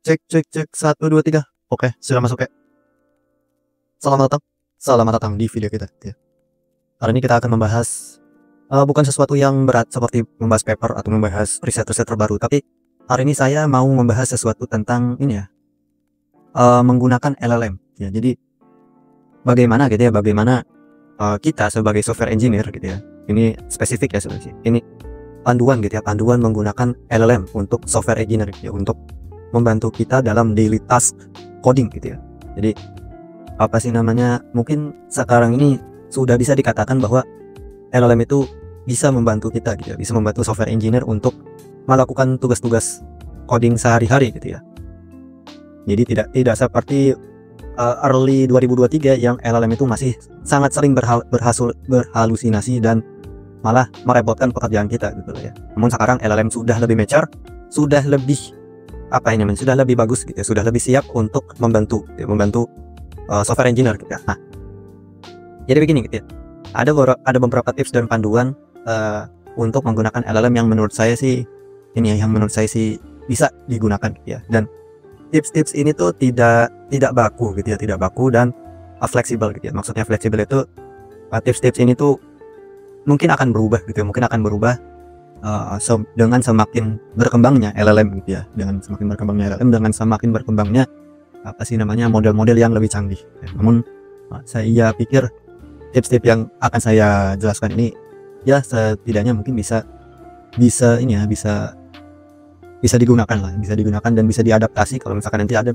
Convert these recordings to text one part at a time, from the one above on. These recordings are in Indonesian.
Cek cek cek 1 2 3. Oke, sudah masuk ya. Selamat datang di video kita ya. Hari ini kita akan membahas bukan sesuatu yang berat seperti membahas paper atau membahas riset-riset terbaru, tapi hari ini saya mau membahas sesuatu tentang ini ya, menggunakan LLM ya. Jadi bagaimana gitu ya, bagaimana kita sebagai software engineer gitu ya, ini spesifik ya sebenarnya, ini panduan gitu ya, panduan menggunakan LLM untuk software engineer gitu ya, untuk membantu kita dalam daily task coding gitu ya. Jadi apa sih namanya, mungkin sekarang ini sudah bisa dikatakan bahwa LLM itu bisa membantu kita gitu ya, bisa membantu software engineer untuk melakukan tugas-tugas coding sehari-hari gitu ya. Jadi tidak seperti early 2023 yang LLM itu masih sangat sering berhalusinasi dan malah merepotkan pekerjaan kita gitu ya. Namun sekarang LLM sudah lebih mature, sudah lebih sudah lebih bagus gitu ya, sudah lebih siap untuk membantu software engineer gitu ya. Nah, jadi begini gitu ya, ada beberapa tips dan panduan untuk menggunakan LLM yang menurut saya sih bisa digunakan gitu ya. Dan tips-tips ini tuh tidak baku gitu ya, tidak baku dan fleksibel gitu ya. Maksudnya fleksibel itu tips-tips ini tuh mungkin akan berubah gitu ya, dengan semakin berkembangnya LLM gitu ya, dengan semakin berkembangnya model-model yang lebih canggih ya. Namun saya pikir tips-tips yang akan saya jelaskan ini ya setidaknya mungkin bisa digunakan dan bisa diadaptasi kalau misalkan nanti ada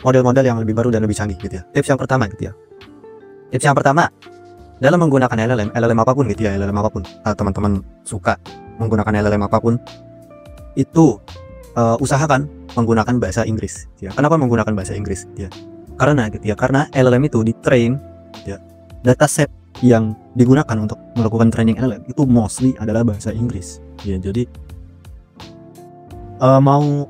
model-model yang lebih baru dan lebih canggih gitu ya. Tips yang pertama dalam menggunakan LLM apapun gitu ya, teman-teman suka menggunakan LLM apapun itu, usahakan menggunakan bahasa Inggris ya. Kenapa menggunakan bahasa Inggris ya? Karena LLM itu di-train ya, dataset yang digunakan untuk melakukan training LLM itu mostly adalah bahasa Inggris ya. Jadi mau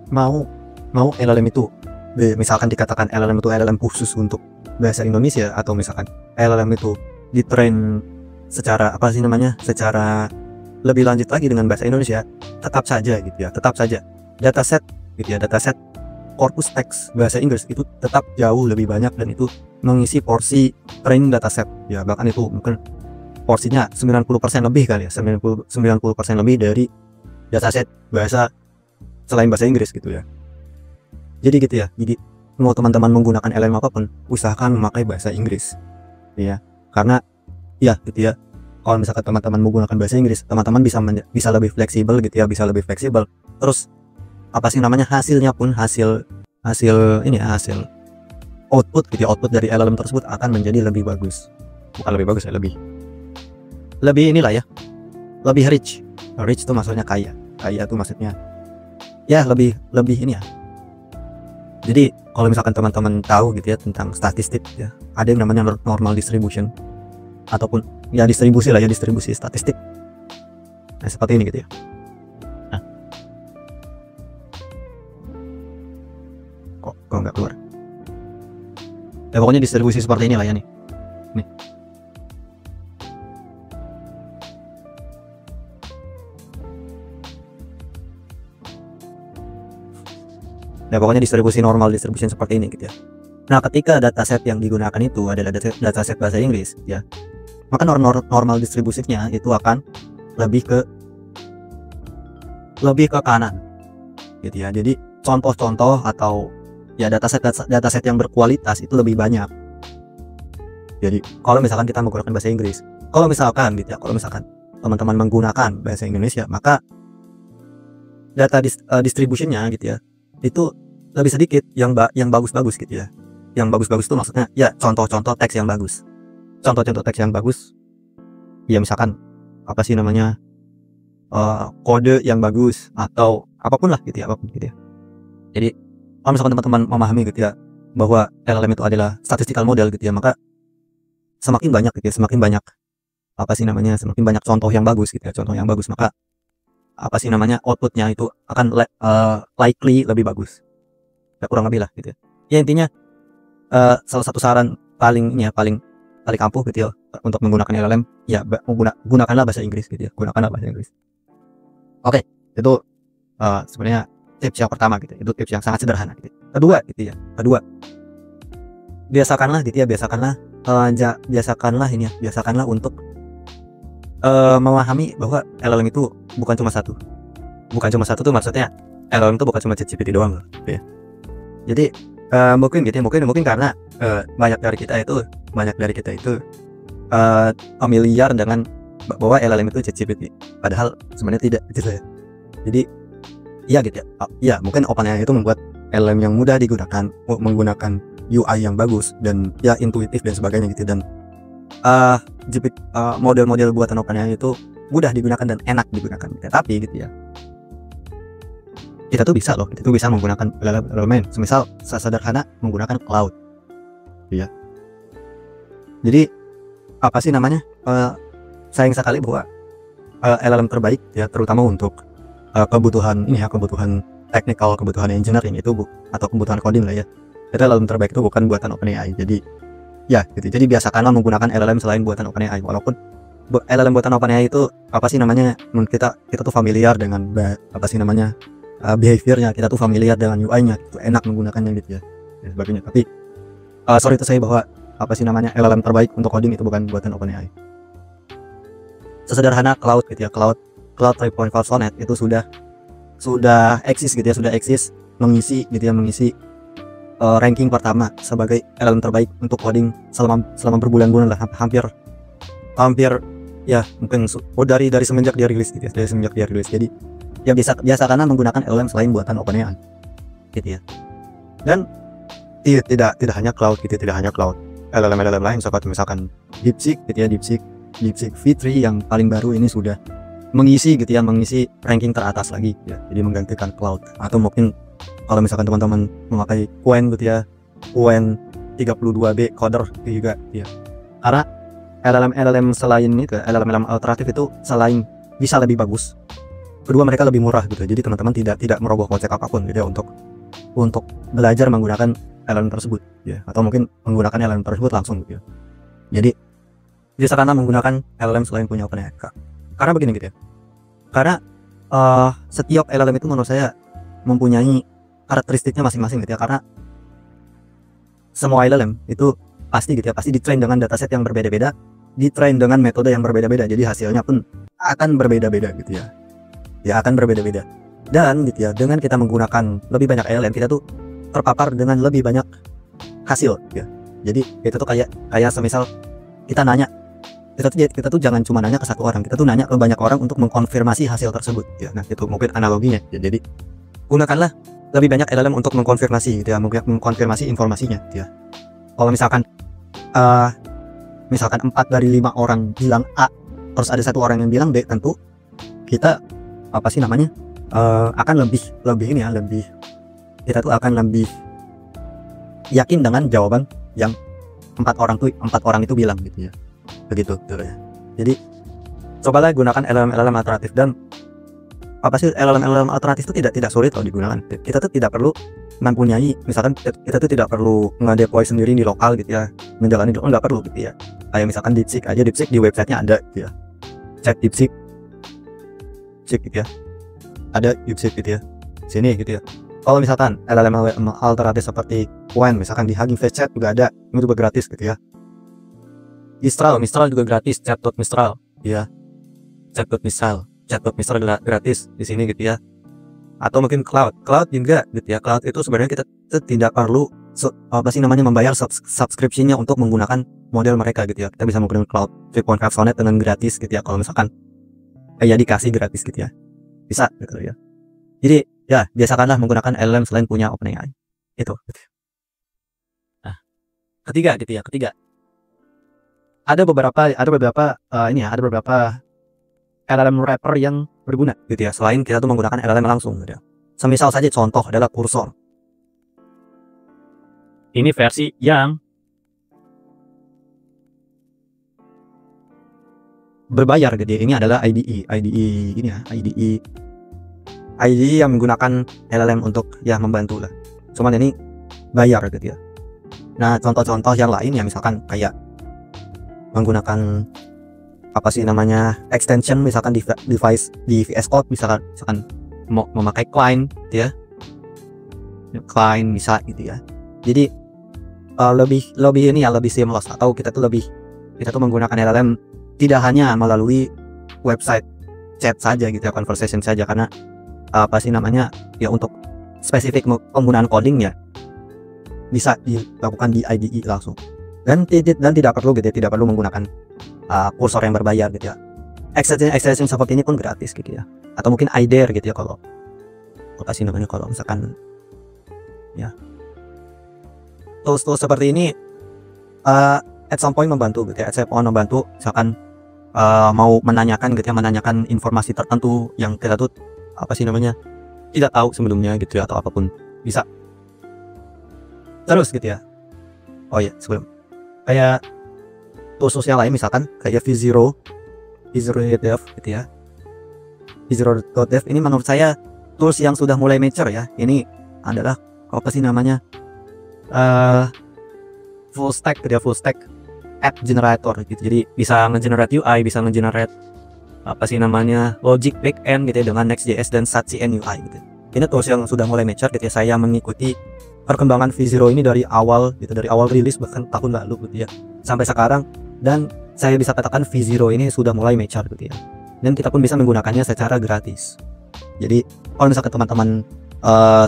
LLM itu misalkan dikatakan LLM itu LLM khusus untuk bahasa Indonesia, atau misalkan LLM itu di-train secara secara lebih lanjut lagi dengan bahasa Indonesia, tetap saja dataset corpus teks bahasa Inggris itu tetap jauh lebih banyak, dan itu mengisi porsi training dataset ya. Bahkan itu mungkin porsinya 90% lebih kali ya, 90% lebih dari dataset bahasa selain bahasa Inggris gitu ya. Jadi mau teman-teman menggunakan LLM apapun, usahakan memakai bahasa Inggris ya. Karena ya kalau misalkan teman-teman menggunakan bahasa Inggris, teman-teman bisa lebih fleksibel gitu ya, terus hasilnya pun hasil output gitu ya, output dari LLM tersebut akan menjadi lebih bagus. Bukan lebih bagus ya, lebih rich itu maksudnya kaya itu maksudnya ya lebih ini ya. Jadi kalau misalkan teman-teman tahu gitu ya tentang statistik ya, ada yang namanya normal distribution, ataupun ya distribusi statistik. Nah, seperti ini gitu ya. Nah, kok nggak keluar ya, pokoknya distribusi seperti ini lah ya nih. Nah, pokoknya normal distribution seperti ini gitu ya. Nah, ketika dataset yang digunakan itu adalah dataset bahasa Inggris ya, maka normal distribusinya itu akan lebih ke kanan gitu ya. Jadi contoh-contoh atau ya dataset yang berkualitas itu lebih banyak. Jadi kalau misalkan kita menggunakan bahasa Inggris, kalau misalkan teman-teman menggunakan bahasa Indonesia, maka data distributionnya gitu ya, itu lebih sedikit yang bagus-bagus gitu ya. Yang bagus-bagus itu maksudnya ya contoh-contoh teks yang bagus. Contoh-contoh teks yang bagus ya, misalkan kode yang bagus atau apapun lah gitu ya, Jadi kalau misalkan teman-teman memahami gitu ya bahwa LLM itu adalah statistical model gitu ya, maka semakin banyak contoh yang bagus gitu ya, maka outputnya itu akan likely lebih bagus ya, kurang lebih lah gitu ya. Ya intinya salah satu saran paling ampuh gitu ya untuk menggunakan LLM ya, gunakanlah bahasa Inggris gitu ya, Oke, itu sebenarnya tips yang pertama gitu. Itu tips yang sangat sederhana gitu. Kedua gitu ya, kedua, biasakanlah gitu ya, biasakanlah ini ya, biasakanlah untuk memahami bahwa LLM itu bukan cuma satu. Bukan cuma satu tuh maksudnya LLM itu bukan cuma ChatGPT doang loh, gitu ya. Jadi mungkin gitu ya, mungkin karena banyak dari kita itu familiar dengan bahwa LLM itu ChatGPT, padahal sebenarnya tidak gitu ya. Jadi iya gitu ya, ya mungkin OpenAI itu membuat LLM yang mudah digunakan, menggunakan UI yang bagus dan ya intuitif dan sebagainya gitu, dan model-model buatan OpenAI itu mudah digunakan dan enak digunakan gitu. Tapi gitu ya, kita tuh bisa loh, kita tuh bisa menggunakan LLM semisal sederhana menggunakan cloud ya. Jadi apa sih namanya, sayang sekali bahwa LLM terbaik ya, terutama untuk kebutuhan ini ya, kebutuhan technical, kebutuhan engineering itu atau kebutuhan coding lah ya, itu LLM terbaik itu bukan buatan OpenAI. Jadi ya gitu, jadi biasakanlah menggunakan LLM selain buatan OpenAI. Walaupun LLM buatan OpenAI itu apa sih namanya, kita tuh familiar dengan apa sih namanya, behaviornya, kita tuh familiar dengan UI-nya, itu enak menggunakannya gitu ya, dan sebagainya. Tapi sorry itu saya bahwa apa sih namanya, LLM terbaik untuk coding itu bukan buatan OpenAI. Sesederhana cloud gitu ya, cloud 3.5 Sonnet itu sudah eksis gitu ya, sudah eksis, mengisi gitu ya, mengisi ranking pertama sebagai LLM terbaik untuk coding selama berbulan-bulan lah, hampir ya mungkin dari semenjak dia rilis gitu ya, dari semenjak dia rilis. Jadi ya biasa karena menggunakan LLM selain buatan OpenAI gitu ya. Dan tidak hanya cloud gitu, tidak hanya cloud, LLM lain seperti misalkan DeepSeek gitu ya, DeepSeek V3 yang paling baru ini sudah mengisi gitu ya, mengisi ranking teratas lagi ya, jadi menggantikan cloud. Atau mungkin kalau misalkan teman-teman memakai Qwen gitu ya, Qwen 32B Coder gitu juga ya, karena LLM selain itu, LLM alternatif itu selain bisa lebih bagus, kedua mereka lebih murah gitu. Jadi teman-teman tidak merogoh kocek apapun gitu ya untuk belajar menggunakan LLM tersebut ya, atau mungkin menggunakan LLM tersebut langsung gitu ya. Jadi bisa karena menggunakan LLM selain punya OpenAI. Karena begini gitu ya, karena setiap LLM itu menurut saya mempunyai karakteristiknya masing-masing gitu ya. Karena semua LLM itu pasti gitu ya, pasti ditrain dengan dataset yang berbeda-beda, ditrain dengan metode yang berbeda-beda, jadi hasilnya pun akan berbeda-beda gitu ya, akan berbeda-beda. Dan gitu ya, dengan kita menggunakan lebih banyak LLM, kita tuh terpapar dengan lebih banyak hasil gitu ya. Jadi itu tuh kayak semisal kita nanya, kita tuh jangan cuma nanya ke satu orang, kita tuh nanya ke banyak orang untuk mengkonfirmasi hasil tersebut ya. Nah itu mungkin analoginya ya. Jadi gunakanlah lebih banyak LLM untuk mengkonfirmasi gitu ya, mengkonfirmasi informasinya gitu ya. Kalau misalkan 4 dari 5 orang bilang A, terus ada satu orang yang bilang B, tentu kita apa sih namanya, akan lebih ini ya, kita tuh akan lebih yakin dengan jawaban yang 4 orang itu bilang gitu ya. Begitu gitu ya. Jadi cobalah gunakan LLM alternatif. Dan apa sih, LLM alternatif itu tidak sulit kalau digunakan. Kita tuh tidak perlu mempunyai, misalkan kita tuh tidak perlu nge-deploy sendiri di lokal gitu ya, menjalani itu nggak perlu gitu ya. Kayak misalkan DeepSeek aja, DeepSeek di websitenya ada gitu ya, cek DeepSeek gitu ya, ada DeepSeek gitu ya, sini gitu ya. Kalau misalkan LLM alternatif seperti Qwen, misalkan di Hugging Face Chat juga ada, itu juga gratis gitu ya. Mistral juga gratis, Chat.Mistral ya, Chat.Mistral gratis di sini gitu ya. Atau mungkin cloud juga gitu ya. Cloud itu sebenarnya kita tidak perlu apa sih namanya, membayar subscription-nya untuk menggunakan model mereka gitu ya. Kita bisa menggunakan cloud 3.5 Sonnet dengan gratis gitu ya, kalau misalkan ya dikasih gratis gitu ya, bisa gitu ya. Jadi ya biasakanlah menggunakan LLM selain punya OpenAI itu gitu. Nah, ketiga ada beberapa LLM wrapper yang berguna gitu ya, selain kita tuh menggunakan LLM langsung gitu ya. Semisal saja contoh adalah Cursor. Ini versi yang berbayar gitu ya. Ini adalah IDE ini ya, IDE yang menggunakan LLM untuk ya membantu lah. Cuman ini bayar gitu ya. Nah contoh-contoh yang lain ya, misalkan kayak menggunakan apa sih namanya, extension, misalkan di VS Code, misalkan mau memakai Qwen gitu ya. client bisa gitu ya. Jadi lebih ini ya, lebih seamless, atau kita tuh menggunakan LLM tidak hanya melalui website chat saja gitu ya, conversation saja, karena apa sih namanya ya, untuk spesifik penggunaan coding ya bisa dilakukan di IDE langsung, dan tidak perlu gitu ya, tidak perlu menggunakan kursor yang berbayar gitu ya. Extension seperti ini pun gratis gitu ya, atau mungkin iDare gitu ya, kalau apa sih namanya, kalau misalkan ya tools seperti ini at some point membantu gitu ya, misalkan mau menanyakan gitu ya, menanyakan informasi tertentu yang kita tuh apa sih namanya tidak tahu sebelumnya gitu ya, atau apapun bisa terus gitu ya. Oh ya, sebelum kayak tools yang lain misalkan kayak V0.dev gitu ya. V0.dev ini menurut saya tools yang sudah mulai mature ya. Ini adalah apa sih namanya full stack gitu ya, full stack app generator gitu. Jadi bisa nge-generate UI, bisa nge-generate apa sih namanya logic backend gitu ya, dengan Next.js dan Satsy UI gitu. Ini tools yang sudah mulai mature gitu ya. Saya mengikuti perkembangan V0 ini dari awal gitu, dari awal rilis bahkan tahun lalu gitu ya, sampai sekarang, dan saya bisa katakan V0 ini sudah mulai mature gitu ya, dan kita pun bisa menggunakannya secara gratis. Jadi kalau misalkan teman-teman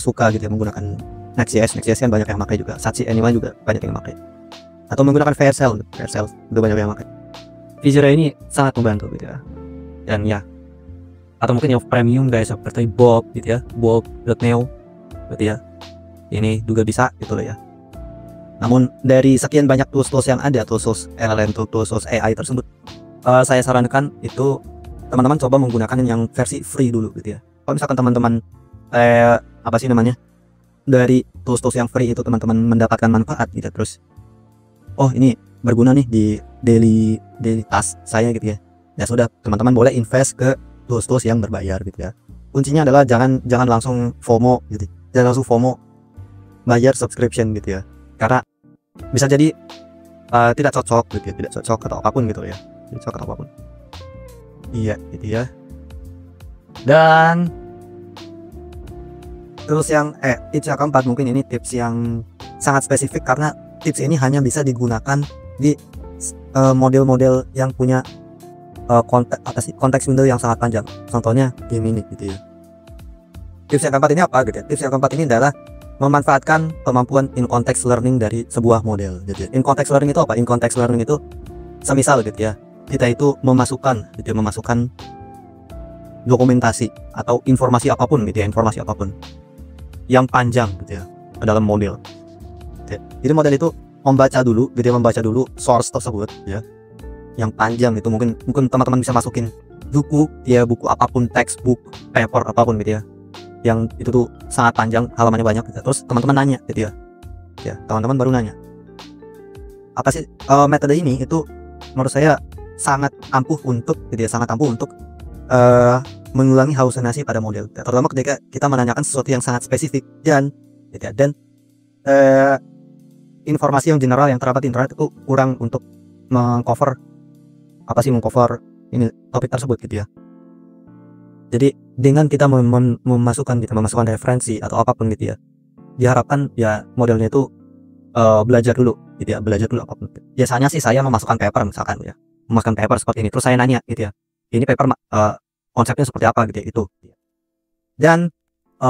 suka gitu ya menggunakan Next.js kan banyak yang pakai juga, Satsy UI juga banyak yang pakai, atau menggunakan Vercel itu banyak yang pakai. V0 ini sangat membantu gitu ya, dan ya, atau mungkin yang premium guys seperti Bob gitu ya, Bob.neo gitu ya, ini juga bisa gitu loh ya. Namun dari sekian banyak tools yang ada, tools LLM, tools AI tersebut, saya sarankan itu teman-teman coba menggunakan yang versi free dulu gitu ya. Kalau misalkan teman-teman apa sih namanya dari tools yang free itu teman-teman mendapatkan manfaat gitu, terus oh ini berguna nih di daily task saya gitu ya, ya sudah, teman-teman boleh invest ke tools yang berbayar gitu ya. Kuncinya adalah jangan langsung FOMO gitu, jangan langsung FOMO bayar subscription gitu ya, karena bisa jadi tidak cocok gitu ya, tidak cocok atau apapun gitu ya, tidak cocok atau apapun. Iya gitu ya. Dan terus yang tips yang keempat, mungkin ini tips yang sangat spesifik, karena tips ini hanya bisa digunakan di model-model yang punya konteks window yang sangat panjang, contohnya game ini gitu ya. Tips yang keempat ini apa gitu ya? Tips yang keempat ini adalah memanfaatkan kemampuan in context learning dari sebuah model gitu ya. In context learning itu apa? In context learning itu semisal gitu ya, kita itu memasukkan dokumentasi atau informasi apapun gitu ya, informasi apapun yang panjang gitu ya ke dalam model gitu ya. Jadi model itu membaca dulu source tersebut ya, yang panjang itu, mungkin teman-teman bisa masukin buku apapun, textbook, paper apapun gitu ya, yang itu tuh sangat panjang, halamannya banyak gitu. Terus teman-teman nanya gitu ya, teman-teman baru nanya apa sih metode ini, itu menurut saya sangat ampuh untuk mengulangi halusinasi pada model, terutama ketika kita menanyakan sesuatu yang sangat spesifik dan informasi yang general yang terdapat di internet itu kurang untuk mengcover ini topik tersebut gitu ya. Jadi dengan kita memasukkan referensi atau apapun gitu ya, diharapkan ya modelnya itu belajar dulu gitu ya, apapun. Biasanya sih saya memasukkan paper misalkan ya, memasukkan paper seperti ini, terus saya nanya gitu ya, ini paper konsepnya seperti apa gitu ya, itu. Dan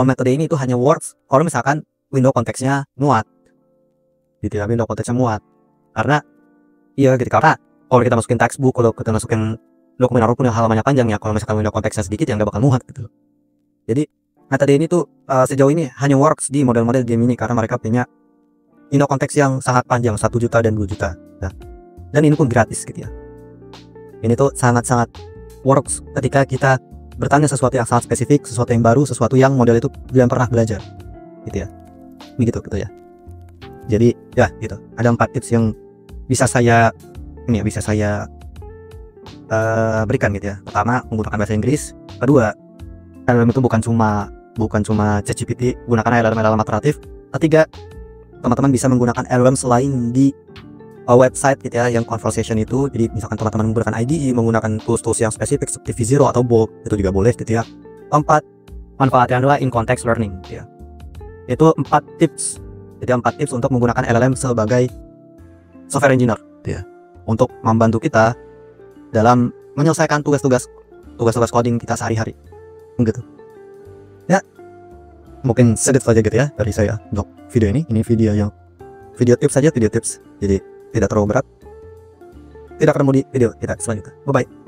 metode ini itu hanya works kalau misalkan window konteksnya muat gitu ya, karena iya gitu, karena kalau kita masukin textbook, kalau kita masukin dokumen apapun yang halamannya panjang ya, kalau misalkan window konteksnya sedikit ya nggak bakal muat gitu. Jadi metode ini tuh sejauh ini hanya works di model-model game ini, karena mereka punya window konteks yang sangat panjang, 1 juta dan 2 juta. Nah, dan ini pun gratis gitu ya. Ini tuh sangat-sangat works ketika kita bertanya sesuatu yang sangat spesifik, sesuatu yang baru, sesuatu yang model itu belum pernah belajar gitu ya. Begitu gitu ya. Jadi ya gitu, ada 4 tips yang bisa saya berikan gitu ya. Pertama, menggunakan bahasa Inggris. Kedua, LLM itu bukan cuma ChatGPT, gunakan LLM alternatif. Ketiga, teman-teman bisa menggunakan LLM selain di website gitu ya, yang conversation itu. Jadi misalkan teman-teman menggunakan IDE, menggunakan tools yang spesifik seperti V0 atau Bob, itu juga boleh gitu ya. Keempat, manfaatnya adalah in context learning gitu ya. Itu 4 tips. Jadi 4 tips untuk menggunakan LLM sebagai software engineer ya, untuk membantu kita dalam menyelesaikan tugas-tugas coding kita sehari-hari gitu ya. Mungkin sedikit saja gitu ya dari saya untuk video ini. Ini video tips saja, video tips, jadi tidak terlalu berat. Tidak ketemu di video kita selanjutnya. Bye bye.